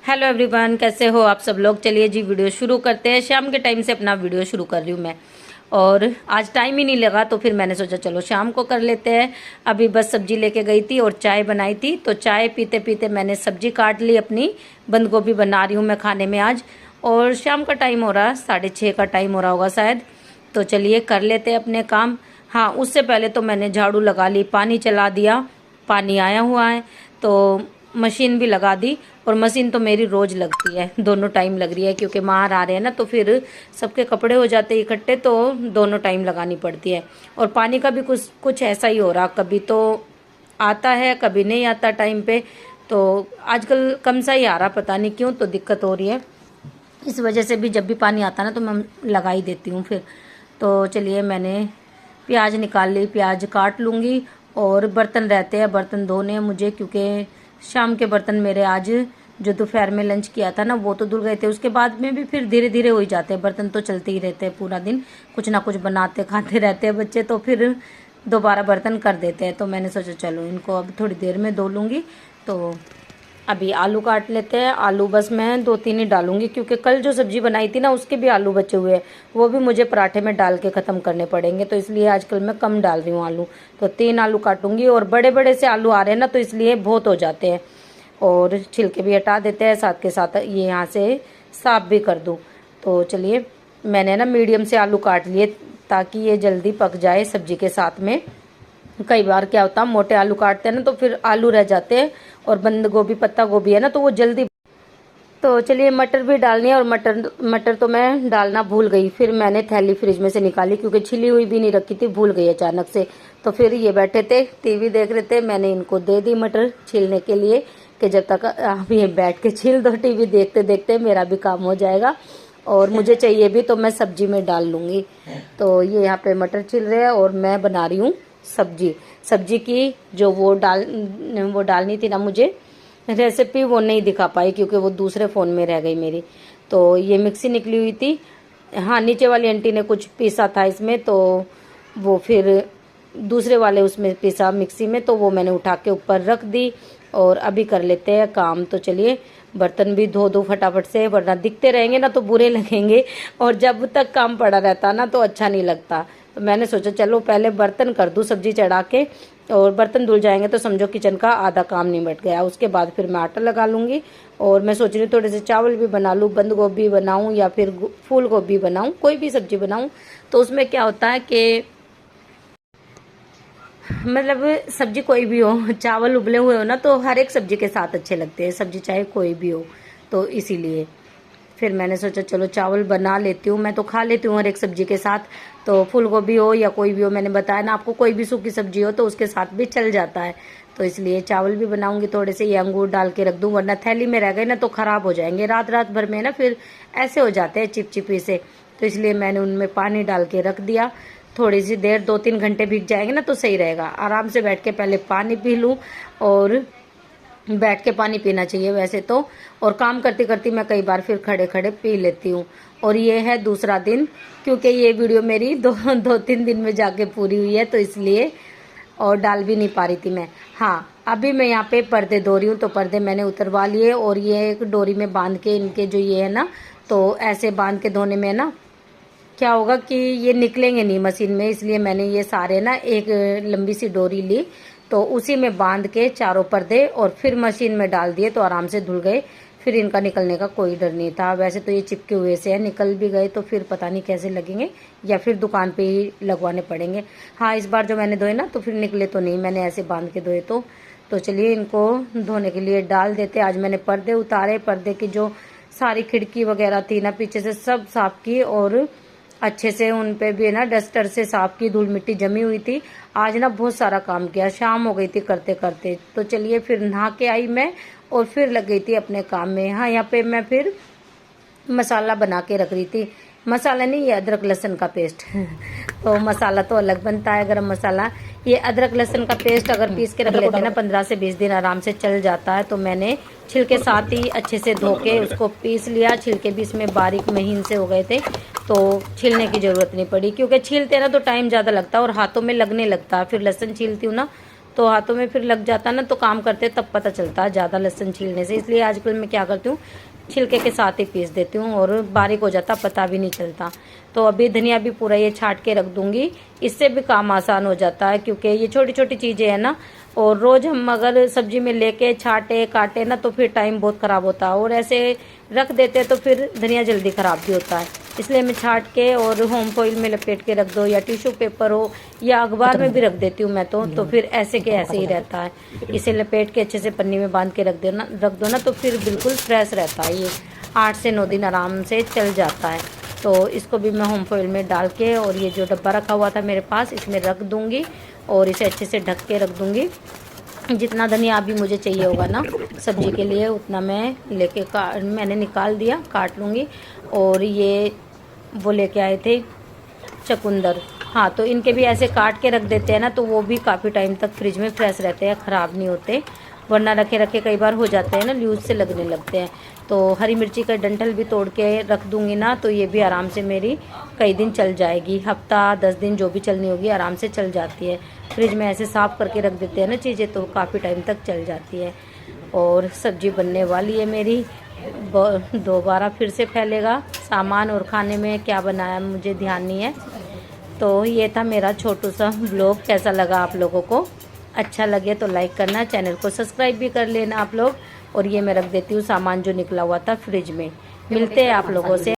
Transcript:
Hello everyone, कैसे हो आप सब लोग। चलिए जी वीडियो शुरू करते हैं। शाम के टाइम से अपना वीडियो शुरू कर रही हूँ मैं, और आज टाइम ही नहीं लगा तो फिर मैंने सोचा चलो शाम को कर लेते हैं। अभी बस सब्जी लेके गई थी और चाय बनाई थी, तो चाय पीते पीते मैंने सब्जी काट ली अपनी। बंद गोभी बना रही हूँ मैं खाने में आज, और शाम का टाइम हो रहा, 6:30 का टाइम हो रहा होगा शायद। तो चलिए कर लेते हैं अपने काम। हाँ, उससे पहले तो मैंने झाड़ू लगा ली, पानी चला दिया, पानी आया हुआ है तो मशीन भी लगा दी। और मशीन तो मेरी रोज लगती है, दोनों टाइम लग रही है, क्योंकि मार आ रहे हैं ना, तो फिर सबके कपड़े हो जाते हैं इकट्ठे, तो दोनों टाइम लगानी पड़ती है। और पानी का भी कुछ कुछ ऐसा ही हो रहा, कभी तो आता है कभी नहीं आता टाइम पे। तो आजकल कम सा ही आ रहा, पता नहीं क्यों, तो दिक्कत हो रही है। इस वजह से भी जब भी पानी आता है ना तो मैं लगा ही देती हूँ फिर। तो चलिए मैंने प्याज निकाल ली, प्याज काट लूँगी। और बर्तन रहते हैं, बर्तन धोने हैं मुझे, क्योंकि शाम के बर्तन मेरे आज जो दोपहर में लंच किया था ना वो तो धुल गए थे। उसके बाद में भी फिर धीरे धीरे हो ही जाते हैं, बर्तन तो चलते ही रहते हैं पूरा दिन, कुछ ना कुछ बनाते खाते रहते हैं बच्चे, तो फिर दोबारा बर्तन कर देते हैं। तो मैंने सोचा चलो इनको अब थोड़ी देर में धो लूँगी। तो अभी आलू काट लेते हैं। आलू बस मैं 2-3 ही डालूंगी, क्योंकि कल जो सब्जी बनाई थी ना उसके भी आलू बचे हुए हैं, वो भी मुझे पराठे में डाल के ख़त्म करने पड़ेंगे, तो इसलिए आजकल मैं कम डाल रही हूँ आलू। तो 3 आलू काटूंगी, और बड़े बड़े से आलू आ रहे हैं ना तो इसलिए बहुत हो जाते हैं। और छिलके भी हटा देते हैं, साथ के साथ ये यहाँ से साफ भी कर दूँ। तो चलिए मैंने ना मीडियम से आलू काट लिए, ताकि ये जल्दी पक जाए सब्जी के साथ में। कई बार क्या होता है मोटे आलू काटते हैं ना तो फिर आलू रह जाते हैं, और बंद गोभी पत्ता गोभी है ना तो वो जल्दी। तो चलिए मटर भी डालनी है, और मटर मटर तो मैं डालना भूल गई, फिर मैंने थैली फ्रिज में से निकाली, क्योंकि छिली हुई भी नहीं रखी थी, भूल गई अचानक से। तो फिर ये बैठे थे टीवी देख रहे थे, मैंने इनको दे दी मटर छीलने के लिए, कि जब तक आप ये बैठ के छील दो, टीवी देखते देखते मेरा भी काम हो जाएगा, और मुझे चाहिए भी तो मैं सब्जी में डाल लूँगी। तो ये यहाँ पे मटर छिल रहे हैं और मैं बना रही हूँ सब्जी। सब्जी की जो वो डालनी थी ना मुझे रेसिपी, वो नहीं दिखा पाई, क्योंकि वो दूसरे फ़ोन में रह गई मेरी। तो ये मिक्सी निकली हुई थी। हाँ, नीचे वाली आंटी ने कुछ पीसा था इसमें, तो वो फिर दूसरे वाले उसमें पीसा मिक्सी में, तो वो मैंने उठा के ऊपर रख दी। और अभी कर लेते हैं काम। तो चलिए बर्तन भी धो दो फटाफट से, वरना दिखते रहेंगे ना तो बुरे लगेंगे, और जब तक काम पड़ा रहता ना तो अच्छा नहीं लगता। तो मैंने सोचा चलो पहले बर्तन कर दूँ सब्जी चढ़ा के, और बर्तन धुल जाएंगे तो समझो किचन का आधा काम निपट गया। उसके बाद फिर मैं आटा लगा लूँगी। और मैं सोच रही हूँ थोड़े से चावल भी बना लूँ, बंद गोभी बनाऊँ या फिर फूल गोभी बनाऊँ, कोई भी सब्जी बनाऊँ। तो उसमें क्या होता है कि मतलब सब्जी कोई भी हो, चावल उबले हुए हो ना तो हर एक सब्जी के साथ अच्छे लगते हैं, सब्जी चाहे कोई भी हो। तो इसीलिए फिर मैंने सोचा चलो चावल बना लेती हूँ, मैं तो खा लेती हूँ हर एक सब्जी के साथ। तो फूल गोभी हो या कोई भी हो, मैंने बताया ना आपको, कोई भी सूखी सब्जी हो तो उसके साथ भी चल जाता है। तो इसलिए चावल भी बनाऊंगी, थोड़े से ये अंगूर डाल के रख दूँ, वरना थैली में रह गए ना तो ख़राब हो जाएंगे रात रात भर में ना, फिर ऐसे हो जाते हैं चिपचिपी से। तो इसलिए मैंने उनमें पानी डाल के रख दिया। थोड़ी सी देर 2-3 घंटे भीग जाएंगे ना तो सही रहेगा। आराम से बैठ के पहले पानी पी लूँ, और बैठ के पानी पीना चाहिए वैसे तो। और काम करती करती मैं कई बार फिर खड़े खड़े पी लेती हूँ। और ये है दूसरा दिन, क्योंकि ये वीडियो मेरी 2-3 दिन में जाके पूरी हुई है, तो इसलिए और डाल भी नहीं पा रही थी मैं। हाँ, अभी मैं यहाँ पे पर्दे धो रही हूँ, तो पर्दे मैंने उतरवा लिए, और ये एक डोरी में बांध के इनके जो ये है ना, तो ऐसे बांध के धोने में ना क्या होगा कि ये निकलेंगे नहीं मशीन में, इसलिए मैंने ये सारे ना एक लंबी सी डोरी ली, तो उसी में बांध के चारों पर्दे और फिर मशीन में डाल दिए, तो आराम से धुल गए। फिर इनका निकलने का कोई डर नहीं था। वैसे तो ये चिपके हुए से है, निकल भी गए तो फिर पता नहीं कैसे लगेंगे, या फिर दुकान पे ही लगवाने पड़ेंगे। हाँ, इस बार जो मैंने धोए ना तो फिर निकले तो नहीं, मैंने ऐसे बांध के धोए। तो चलिए इनको धोने के लिए डाल देते। आज मैंने पर्दे उतारे, पर्दे की जो सारी खिड़की वगैरह थी ना पीछे से सब साफ की, और अच्छे से उन पे भी ना डस्टर से साफ की, धूल मिट्टी जमी हुई थी। आज ना बहुत सारा काम किया, शाम हो गई थी करते करते। तो चलिए फिर नहा के आई मैं, और फिर लग गई थी अपने काम में। हाँ, यहाँ पे मैं फिर मसाला बना के रख रही थी। मसाला नहीं, ये अदरक लहसुन का पेस्ट तो मसाला तो अलग बनता है गरम मसाला। ये अदरक लहसुन का पेस्ट अगर पीस के रख लेते हैं ना 15 से 20 दिन आराम से चल जाता है। तो मैंने छिलके साथ ही अच्छे से धो के उसको पीस लिया। छिलके भी इसमें बारीक महीन से हो गए थे, तो छीलने की ज़रूरत नहीं पड़ी, क्योंकि छीलते ना तो टाइम ज़्यादा लगता है और हाथों में लगने लगता है। फिर लहसुन छीलती हूँ ना तो हाथों में फिर लग जाता ना, तो काम करते तब पता चलता है ज़्यादा लहसुन छीलने से। इसलिए आजकल मैं क्या करती हूँ, छिलके के साथ ही पीस देती हूँ और बारीक हो जाता, पता भी नहीं चलता। तो अभी धनिया भी पूरा ये छाट के रख दूँगी, इससे भी काम आसान हो जाता है, क्योंकि ये छोटी छोटी चीज़ें हैं ना, और रोज़ हम अगर सब्जी में लेके छाटे काटे ना तो फिर टाइम बहुत ख़राब होता है, और ऐसे रख देते तो फिर धनिया जल्दी ख़राब भी होता है। इसलिए मैं छाट के और होम फॉइल में लपेट के रख दो, या टिश्यू पेपर हो या अखबार में भी रख देती हूँ मैं तो फिर ऐसे के ऐसे ही रहता है। इसे लपेट के अच्छे से पन्नी में बांध के रख दो ना तो फिर बिल्कुल फ्रेश रहता है। ये 8 से 9 दिन आराम से चल जाता है। तो इसको भी मैं होम फॉइल में डाल के, और ये जो डब्बा रखा हुआ था मेरे पास, इसमें रख दूँगी और इसे अच्छे से ढक के रख दूँगी। जितना धनिया अभी मुझे चाहिए होगा ना सब्जी के लिए, उतना मैं लेके मैंने निकाल दिया, काट लूँगी। और ये वो लेके आए थे चुकंदर, हाँ, तो इनके भी ऐसे काट के रख देते हैं ना, तो वो भी काफ़ी टाइम तक फ्रिज में फ्रेश रहते हैं, ख़राब नहीं होते। वरना रखे रखे कई बार हो जाते हैं ना, लूज से लगने लगते हैं। तो हरी मिर्ची का डंठल भी तोड़ के रख दूँगी ना, तो ये भी आराम से मेरी कई दिन चल जाएगी, हफ्ता 10 दिन जो भी चलनी होगी आराम से चल जाती है। फ्रिज में ऐसे साफ़ करके रख देते हैं ना चीज़ें, तो काफ़ी टाइम तक चल जाती है। और सब्जी बनने वाली है मेरी, दोबारा फिर से फैलेगा सामान, और खाने में क्या बनाया मुझे ध्यान नहीं है। तो ये था मेरा छोटू सा व्लॉग। कैसा लगा आप लोगों को? अच्छा लगे तो लाइक करना, चैनल को सब्सक्राइब भी कर लेना आप लोग। और ये मैं रख देती हूँ सामान जो निकला हुआ था फ्रिज में। मिलते हैं आप लोगों से।